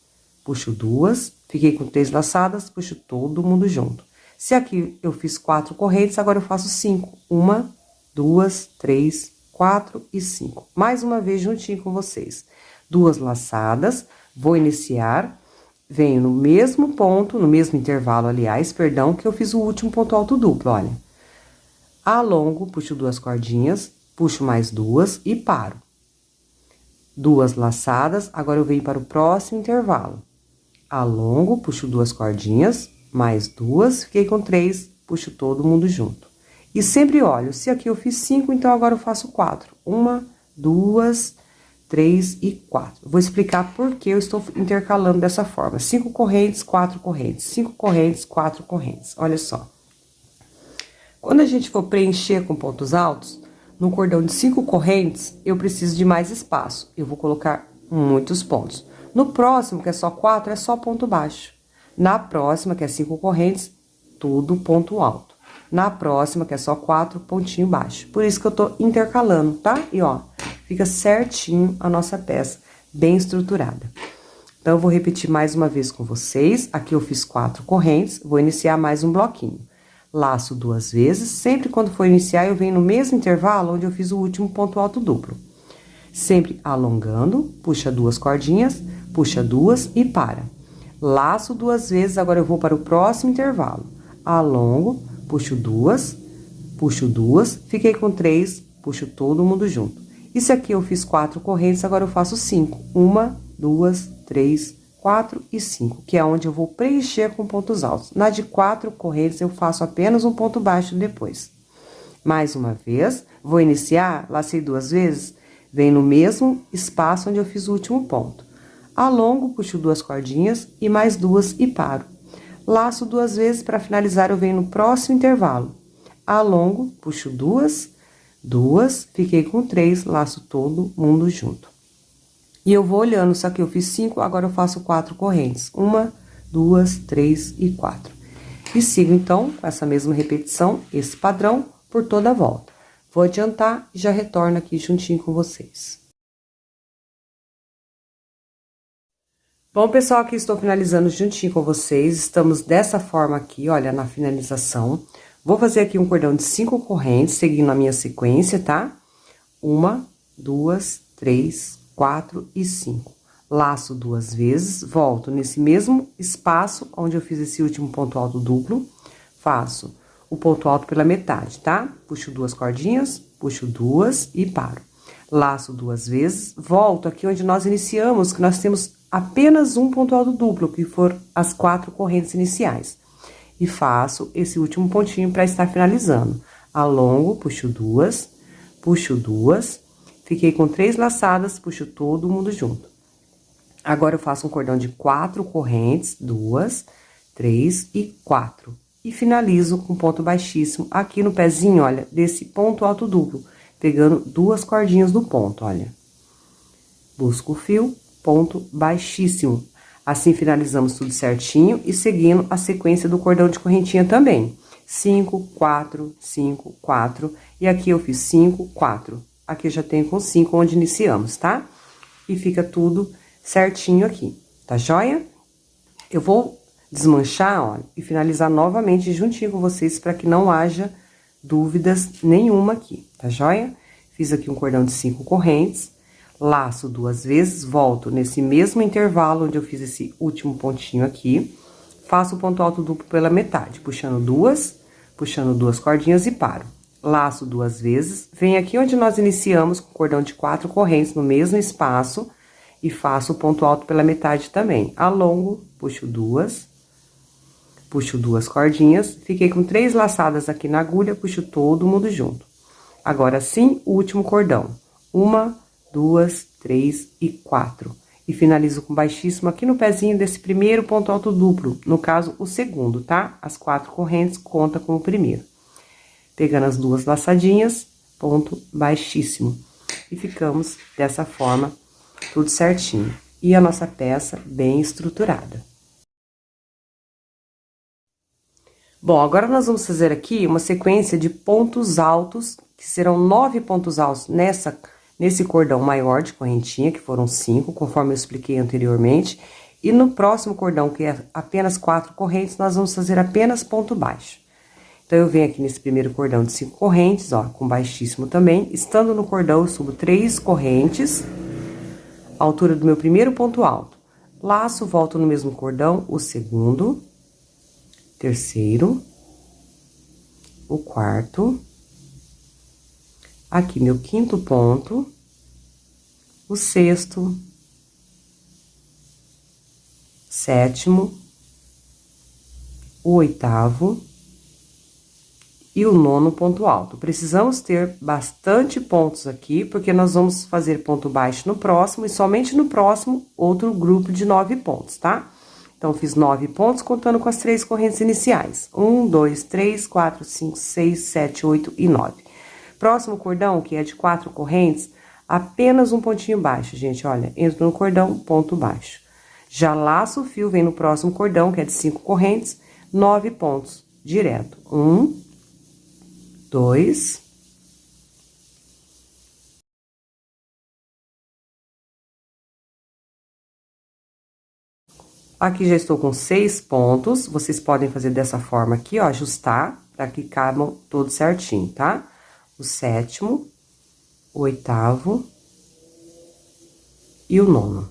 fiquei com 3 laçadas, puxo todo mundo junto. Se aqui eu fiz 4 correntes, agora eu faço 5. 1, 2, 3, 4 e 5. Mais uma vez juntinho com vocês. 2 laçadas, vou iniciar, venho no mesmo ponto, no mesmo intervalo, aliás, perdão, que eu fiz o último ponto alto duplo, olha. Alongo, puxo 2 cordinhas, puxo mais 2 e paro. 2 laçadas, agora eu venho para o próximo intervalo. Alongo, puxo 2 cordinhas, mais 2, fiquei com 3, puxo todo mundo junto. E sempre olho, se aqui eu fiz 5, então agora eu faço 4. 1, 2, 3 e 4. Vou explicar por que eu estou intercalando dessa forma. 5 correntes, 4 correntes. 5 correntes, 4 correntes. Olha só. Quando a gente for preencher com pontos altos, no cordão de 5 correntes, eu preciso de mais espaço. Eu vou colocar muitos pontos. No próximo, que é só 4, é só ponto baixo. Na próxima, que é 5 correntes, tudo ponto alto. Na próxima, que é só 4, pontinho baixo. Por isso que eu tô intercalando, tá? E ó, fica certinho a nossa peça, bem estruturada. Então, eu vou repetir mais uma vez com vocês. Aqui eu fiz 4 correntes, vou iniciar mais um bloquinho. Laço 2 vezes, sempre quando for iniciar, eu venho no mesmo intervalo onde eu fiz o último ponto alto duplo. Sempre alongando, puxa 2 cordinhas, puxa 2 e para. Laço 2 vezes, agora eu vou para o próximo intervalo. Alongo, puxo 2, fiquei com 3, puxo todo mundo junto. E se aqui eu fiz 4 correntes, agora eu faço 5. 1, 2, 3, 4 e 5, que é onde eu vou preencher com pontos altos. Na de 4 correntes, eu faço apenas um ponto baixo depois. Mais uma vez, vou iniciar, lacei 2 vezes, venho no mesmo espaço onde eu fiz o último ponto. Alongo, puxo 2 cordinhas e mais 2 e paro. Laço 2 vezes, para finalizar, eu venho no próximo intervalo. Alongo, puxo 2, fiquei com 3, laço todo mundo junto. E eu vou olhando, só que eu fiz 5, agora eu faço 4 correntes. 1, 2, 3 e 4. E sigo, então, com essa mesma repetição, esse padrão, por toda a volta. Vou adiantar e já retorno aqui juntinho com vocês. Bom, pessoal, aqui estou finalizando juntinho com vocês. Estamos dessa forma aqui, olha, na finalização. Vou fazer aqui um cordão de 5 correntes, seguindo a minha sequência, tá? 1, 2, 3, 4 e 5. Laço 2 vezes, volto nesse mesmo espaço onde eu fiz esse último ponto alto duplo, faço o ponto alto pela metade, tá? Puxo 2 cordinhas, puxo 2 e paro. Laço 2 vezes, volto aqui onde nós iniciamos, que nós temos apenas um ponto alto duplo, que for as 4 correntes iniciais. E faço esse último pontinho para estar finalizando. Alongo, puxo 2, fiquei com 3 laçadas, puxo todo mundo junto. Agora, eu faço um cordão de 4 correntes, 2, 3 e 4. E finalizo com ponto baixíssimo aqui no pezinho, olha, desse ponto alto duplo, pegando 2 cordinhas do ponto, olha. Busco o fio, ponto baixíssimo. Assim, finalizamos tudo certinho e seguindo a sequência do cordão de correntinha também. 5, 4, 5, 4. E aqui eu fiz 5, 4. Aqui eu já tenho com 5 onde iniciamos, tá? E fica tudo certinho aqui, tá joia? Eu vou desmanchar, ó, e finalizar novamente juntinho com vocês para que não haja dúvidas nenhuma aqui, tá joia? Fiz aqui um cordão de 5 correntes, laço 2 vezes, volto nesse mesmo intervalo onde eu fiz esse último pontinho aqui, faço o ponto alto duplo pela metade, puxando duas cordinhas e paro. Laço 2 vezes, venho aqui onde nós iniciamos com cordão de 4 correntes no mesmo espaço e faço o ponto alto pela metade também. Alongo, puxo duas cordinhas, fiquei com 3 laçadas aqui na agulha, puxo todo mundo junto. Agora sim, o último cordão. 1, 2, 3 e 4. E finalizo com baixíssimo aqui no pezinho desse primeiro ponto alto duplo, no caso, o segundo, tá? As 4 correntes conta com o primeiro. Pegando as 2 laçadinhas, ponto baixíssimo. E ficamos dessa forma, tudo certinho. E a nossa peça bem estruturada. Bom, agora nós vamos fazer aqui uma sequência de pontos altos, que serão 9 pontos altos nesse cordão maior de correntinha, que foram 5, conforme eu expliquei anteriormente. E no próximo cordão, que é apenas 4 correntes, nós vamos fazer apenas ponto baixo. Então, eu venho aqui nesse primeiro cordão de 5 correntes, ó, com baixíssimo também. Estando no cordão, eu subo 3 correntes, a altura do meu primeiro ponto alto. Laço, volto no mesmo cordão, o segundo, terceiro, o quarto, aqui meu quinto ponto, o sexto, sétimo, o oitavo e o nono ponto alto. Precisamos ter bastante pontos aqui, porque nós vamos fazer ponto baixo no próximo e somente no próximo outro grupo de 9 pontos, tá? Então, fiz 9 pontos, contando com as 3 correntes iniciais. 1, 2, 3, 4, 5, 6, 7, 8 e 9. Próximo cordão, que é de 4 correntes, apenas um pontinho baixo, gente, olha. Entro no cordão, ponto baixo. Já laço o fio, vem no próximo cordão, que é de 5 correntes, 9 pontos, direto. 1, 2... Aqui já estou com 6 pontos, vocês podem fazer dessa forma aqui, ó, ajustar, para que cabam todos certinho, tá? O sétimo, o oitavo e o nono.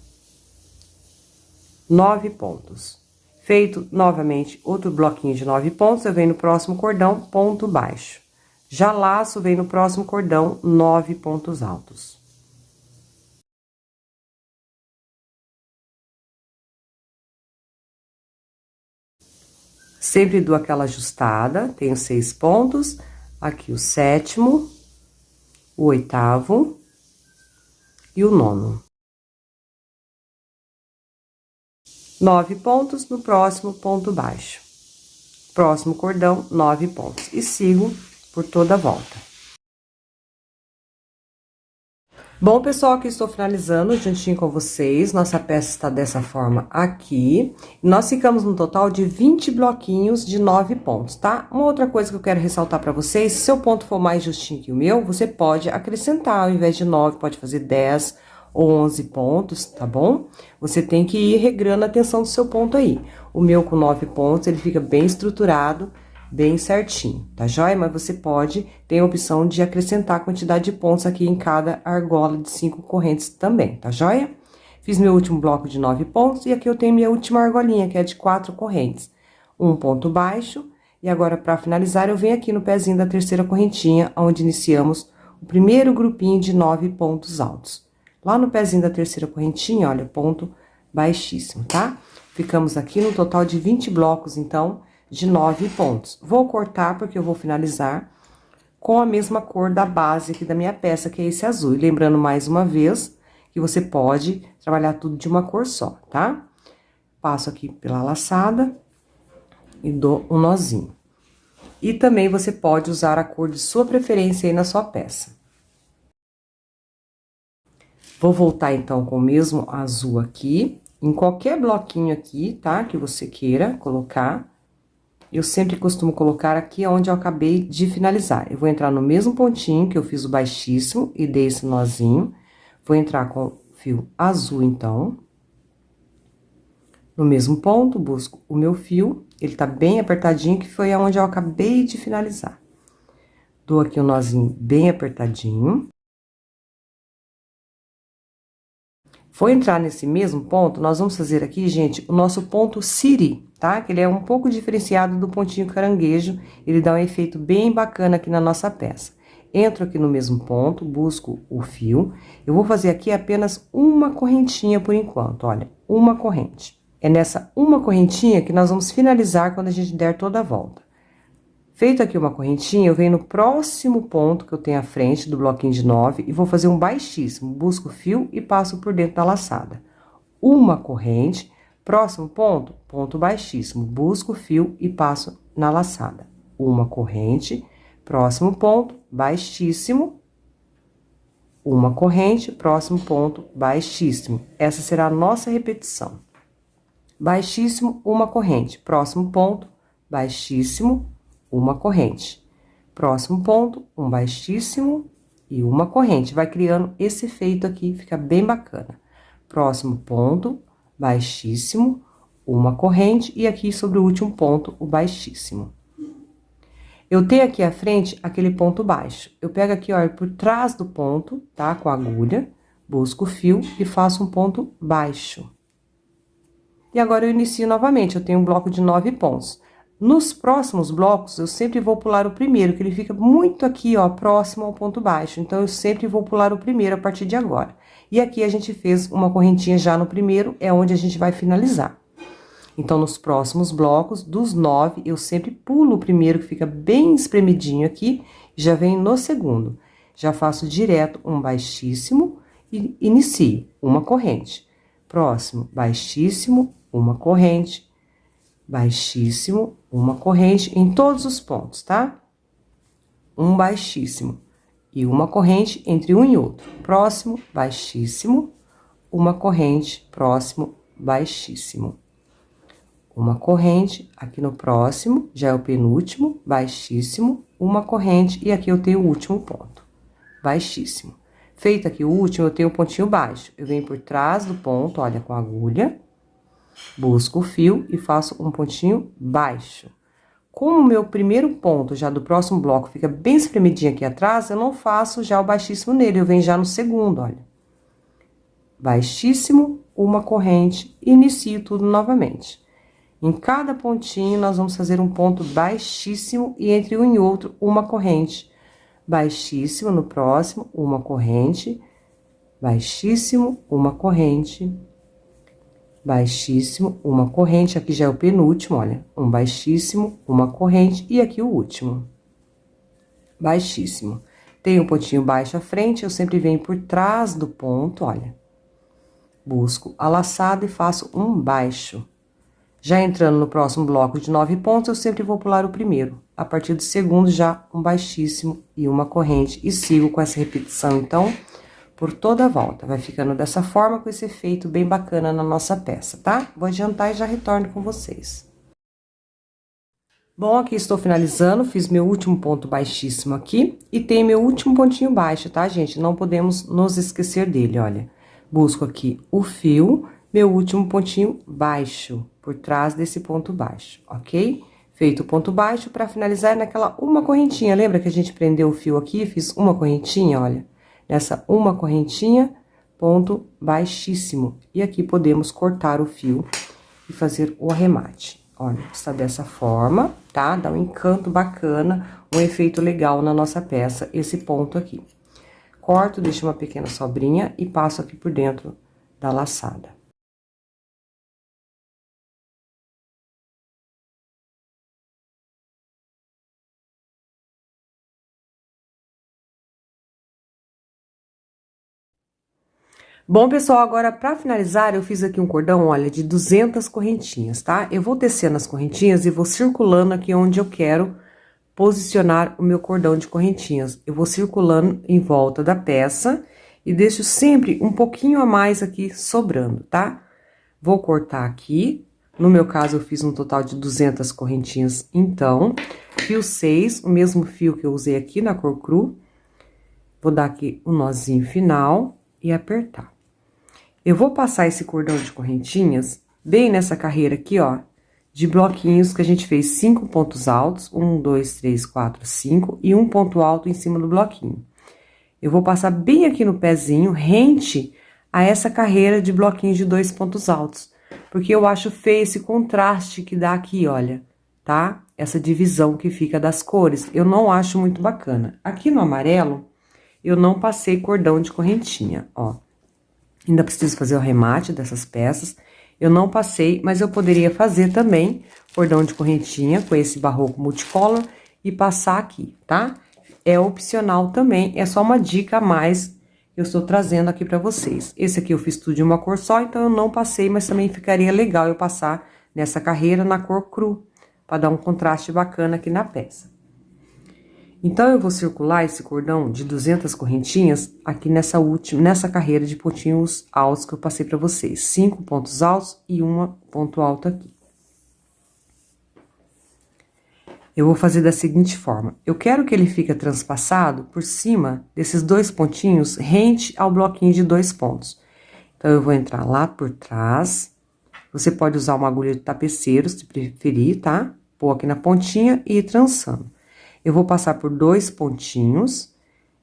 9 pontos. Feito novamente outro bloquinho de 9 pontos, eu venho no próximo cordão, ponto baixo. Já laço, venho no próximo cordão, 9 pontos altos. Sempre dou aquela ajustada, tenho 6 pontos, aqui o sétimo, o oitavo e o nono. 9 pontos no próximo ponto baixo. Próximo cordão, 9 pontos. E sigo por toda a volta. Bom, pessoal, aqui estou finalizando juntinho com vocês. Nossa peça está dessa forma aqui. Nós ficamos no total de 20 bloquinhos de 9 pontos, tá? Uma outra coisa que eu quero ressaltar para vocês, se seu ponto for mais justinho que o meu, você pode acrescentar, ao invés de 9, pode fazer 10 ou 11 pontos, tá bom? Você tem que ir regrando a atenção do seu ponto aí. O meu com 9 pontos, ele fica bem estruturado, bem certinho, tá joia? Mas você pode ter a opção de acrescentar a quantidade de pontos aqui em cada argola de 5 correntes também, tá joia? Fiz meu último bloco de 9 pontos e aqui eu tenho minha última argolinha, que é de 4 correntes. Um ponto baixo, e agora, para finalizar, eu venho aqui no pezinho da terceira correntinha, onde iniciamos o primeiro grupinho de 9 pontos altos. Lá no pezinho da terceira correntinha, olha, ponto baixíssimo, tá? Ficamos aqui no total de 20 blocos, então, de 9 pontos. Vou cortar, porque eu vou finalizar com a mesma cor da base aqui da minha peça, que é esse azul. E lembrando mais uma vez, que você pode trabalhar tudo de uma cor só, tá? Passo aqui pela laçada e dou um nozinho. E também você pode usar a cor de sua preferência aí na sua peça. Vou voltar, então, com o mesmo azul aqui, em qualquer bloquinho aqui, tá? Que você queira colocar. Eu sempre costumo colocar aqui onde eu acabei de finalizar. Eu vou entrar no mesmo pontinho que eu fiz o baixíssimo e dei esse nozinho. Vou entrar com fio azul, então. No mesmo ponto, busco o meu fio. Ele tá bem apertadinho, que foi aonde eu acabei de finalizar. Dou aqui um nozinho bem apertadinho. For entrar nesse mesmo ponto, nós vamos fazer aqui, gente, o nosso ponto siri, tá? Que ele é um pouco diferenciado do pontinho caranguejo, ele dá um efeito bem bacana aqui na nossa peça. Entro aqui no mesmo ponto, busco o fio, eu vou fazer aqui apenas uma correntinha por enquanto, olha, uma corrente. É nessa uma correntinha que nós vamos finalizar quando a gente der toda a volta. Feito aqui uma correntinha, eu venho no próximo ponto que eu tenho à frente do bloquinho de 9 e vou fazer um baixíssimo. Busco o fio e passo por dentro da laçada. Uma corrente, próximo ponto, ponto baixíssimo. Busco o fio e passo na laçada. Uma corrente, próximo ponto, baixíssimo. Uma corrente, próximo ponto, baixíssimo. Essa será a nossa repetição. Baixíssimo, uma corrente, próximo ponto, baixíssimo, uma corrente. Próximo ponto, um baixíssimo e uma corrente. Vai criando esse efeito aqui, fica bem bacana. Próximo ponto, baixíssimo, uma corrente e aqui sobre o último ponto, o baixíssimo. Eu tenho aqui à frente aquele ponto baixo. Eu pego aqui, olha, por trás do ponto, tá? Com a agulha, busco o fio e faço um ponto baixo. E agora eu inicio novamente, eu tenho um bloco de 9 pontos. Nos próximos blocos, eu sempre vou pular o primeiro, que ele fica muito aqui, ó, próximo ao ponto baixo. Então, eu sempre vou pular o primeiro a partir de agora. E aqui a gente fez uma correntinha já no primeiro, é onde a gente vai finalizar. Então, nos próximos blocos, dos 9, eu sempre pulo o primeiro, que fica bem espremidinho aqui, e já venho no segundo. Já faço direto um baixíssimo e inicio uma corrente. Próximo, baixíssimo, uma corrente. Baixíssimo, uma corrente em todos os pontos, tá? Um baixíssimo e uma corrente entre um e outro. Próximo, baixíssimo, uma corrente, próximo, baixíssimo. Uma corrente, aqui no próximo, já é o penúltimo, baixíssimo, uma corrente, e aqui eu tenho o último ponto, baixíssimo. Feito aqui o último, eu tenho um pontinho baixo. Eu venho por trás do ponto, olha, com a agulha. Busco o fio e faço um pontinho baixo. Como o meu primeiro ponto já do próximo bloco fica bem espremidinho aqui atrás, eu não faço já o baixíssimo nele, eu venho já no segundo, olha. Baixíssimo, uma corrente, e inicio tudo novamente. Em cada pontinho, nós vamos fazer um ponto baixíssimo e entre um e outro, uma corrente. Baixíssimo no próximo, uma corrente. Baixíssimo, uma corrente. Baixíssimo, uma corrente, aqui já é o penúltimo, olha, um baixíssimo, uma corrente, e aqui o último. Baixíssimo. Tem um pontinho baixo à frente, eu sempre venho por trás do ponto, olha. Busco a laçada e faço um baixo. Já entrando no próximo bloco de 9 pontos, eu sempre vou pular o primeiro. A partir do segundo, já um baixíssimo e uma corrente, e sigo com essa repetição, então, por toda a volta. Vai ficando dessa forma, com esse efeito bem bacana na nossa peça, tá? Vou adiantar e já retorno com vocês. Bom, aqui estou finalizando, fiz meu último ponto baixíssimo aqui, e tem meu último pontinho baixo, tá, gente? Não podemos nos esquecer dele, olha. Busco aqui o fio, meu último pontinho baixo, por trás desse ponto baixo, ok? Feito o ponto baixo, para finalizar naquela uma correntinha, lembra que a gente prendeu o fio aqui, fiz uma correntinha, olha? Nessa uma correntinha, ponto baixíssimo. E aqui podemos cortar o fio e fazer o arremate. Olha, está dessa forma, tá? Dá um encanto bacana, um efeito legal na nossa peça, esse ponto aqui. Corto, deixo uma pequena sobrinha e passo aqui por dentro da laçada. Bom, pessoal, agora para finalizar, eu fiz aqui um cordão, olha, de 200 correntinhas, tá? Eu vou descendo as correntinhas e vou circulando aqui onde eu quero posicionar o meu cordão de correntinhas. Eu vou circulando em volta da peça e deixo sempre um pouquinho a mais aqui sobrando, tá? Vou cortar aqui, no meu caso eu fiz um total de 200 correntinhas, então, fio 6, o mesmo fio que eu usei aqui na cor cru, vou dar aqui um nozinho final e apertar. Eu vou passar esse cordão de correntinhas bem nessa carreira aqui, ó, de bloquinhos que a gente fez 5 pontos altos, 1, 2, 3, 4, 5 e um ponto alto em cima do bloquinho. Eu vou passar bem aqui no pezinho, rente a essa carreira de bloquinhos de 2 pontos altos, porque eu acho feio esse contraste que dá aqui, olha, tá? Essa divisão que fica das cores, eu não acho muito bacana. Aqui no amarelo, eu não passei cordão de correntinha, ó. Ainda preciso fazer o arremate dessas peças. Eu não passei, mas eu poderia fazer também cordão de correntinha com esse barroco multicolor e passar aqui, tá? É opcional também, é só uma dica a mais que eu estou trazendo aqui pra vocês. Esse aqui eu fiz tudo de uma cor só, então eu não passei, mas também ficaria legal eu passar nessa carreira na cor cru, para dar um contraste bacana aqui na peça. Então, eu vou circular esse cordão de 200 correntinhas aqui nessa carreira de pontinhos altos que eu passei pra vocês. 5 pontos altos e um ponto alto aqui. Eu vou fazer da seguinte forma. Eu quero que ele fique transpassado por cima desses 2 pontinhos rente ao bloquinho de 2 pontos. Então, eu vou entrar lá por trás. Você pode usar uma agulha de tapeceiro, se preferir, tá? Pôr aqui na pontinha e ir trançando. Eu vou passar por 2 pontinhos,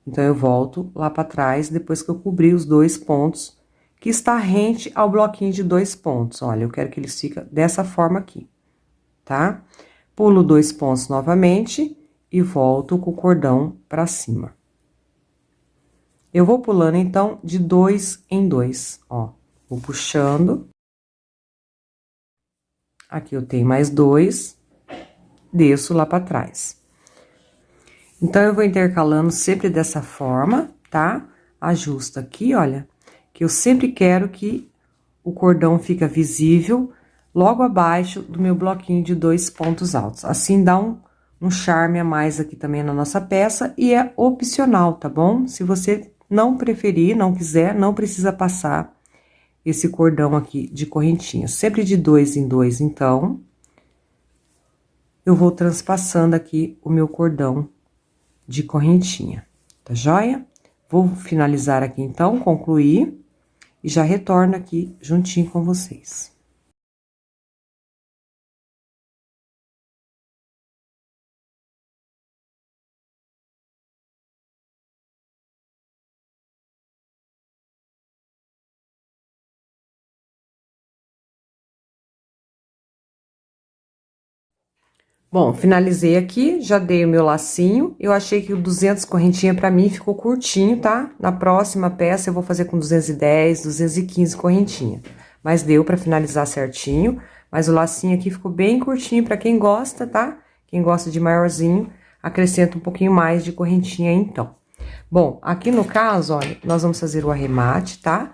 então eu volto lá pra trás, depois que eu cobrir os 2 pontos, que está rente ao bloquinho de 2 pontos. Olha, eu quero que eles fiquem dessa forma aqui, tá? Pulo 2 pontos novamente e volto com o cordão pra cima. Eu vou pulando, então, de 2 em 2, ó. Vou puxando. Aqui eu tenho mais 2, desço lá pra trás. Então, eu vou intercalando sempre dessa forma, tá? Ajusto aqui, olha, que eu sempre quero que o cordão fica visível logo abaixo do meu bloquinho de 2 pontos altos. Assim, dá um charme a mais aqui também na nossa peça e é opcional, tá bom? Se você não preferir, não quiser, não precisa passar esse cordão aqui de correntinha. Sempre de 2 em 2, então, eu vou transpassando aqui o meu cordão de correntinha, tá joia? Vou finalizar aqui, então, concluir, e já retorno aqui juntinho com vocês. Bom, finalizei aqui, já dei o meu lacinho. Eu achei que o 200 correntinha pra mim ficou curtinho, tá? Na próxima peça eu vou fazer com 210, 215 correntinha. Mas deu pra finalizar certinho. Mas o lacinho aqui ficou bem curtinho pra quem gosta, tá? Quem gosta de maiorzinho, acrescenta um pouquinho mais de correntinha então. Bom, aqui no caso, olha, nós vamos fazer o arremate, tá?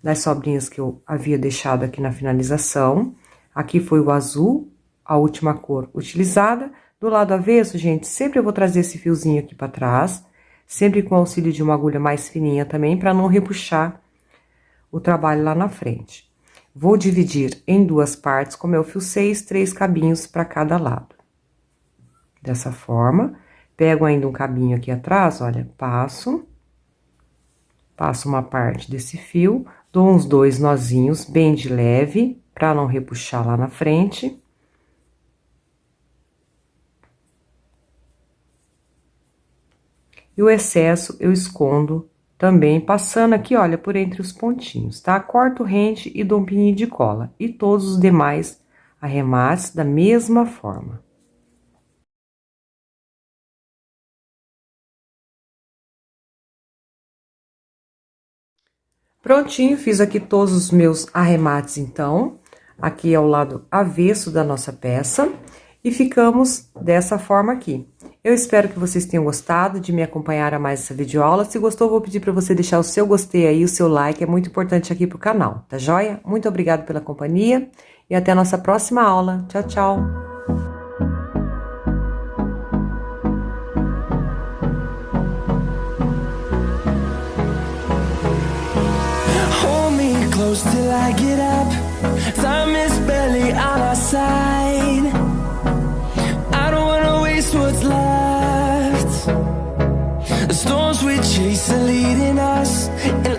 Das sobrinhas que eu havia deixado aqui na finalização. Aqui foi o azul, a última cor utilizada. Do lado avesso, gente, sempre eu vou trazer esse fiozinho aqui pra trás, sempre com auxílio de uma agulha mais fininha também, pra não repuxar o trabalho lá na frente. Vou dividir em 2 partes com meu fio 6, 3 cabinhos pra cada lado. Dessa forma, pego ainda um cabinho aqui atrás, olha, passo uma parte desse fio, dou uns 2 nozinhos bem de leve, pra não repuxar lá na frente. E o excesso eu escondo também, passando aqui, olha, por entre os pontinhos, tá? Corto rente e dou um pininho de cola. E todos os demais arremates da mesma forma. Prontinho, fiz aqui todos os meus arremates, então. Aqui é o lado avesso da nossa peça. E ficamos dessa forma aqui. Eu espero que vocês tenham gostado de me acompanhar a mais essa videoaula. Se gostou, vou pedir para você deixar o seu gostei aí, o seu like, é muito importante aqui pro canal, tá joia? Muito obrigada pela companhia e até a nossa próxima aula. Tchau, tchau! Hold me close till I get up. Time is barely on our side. I don't wanna waste what's left. The storms we chase are leading us. And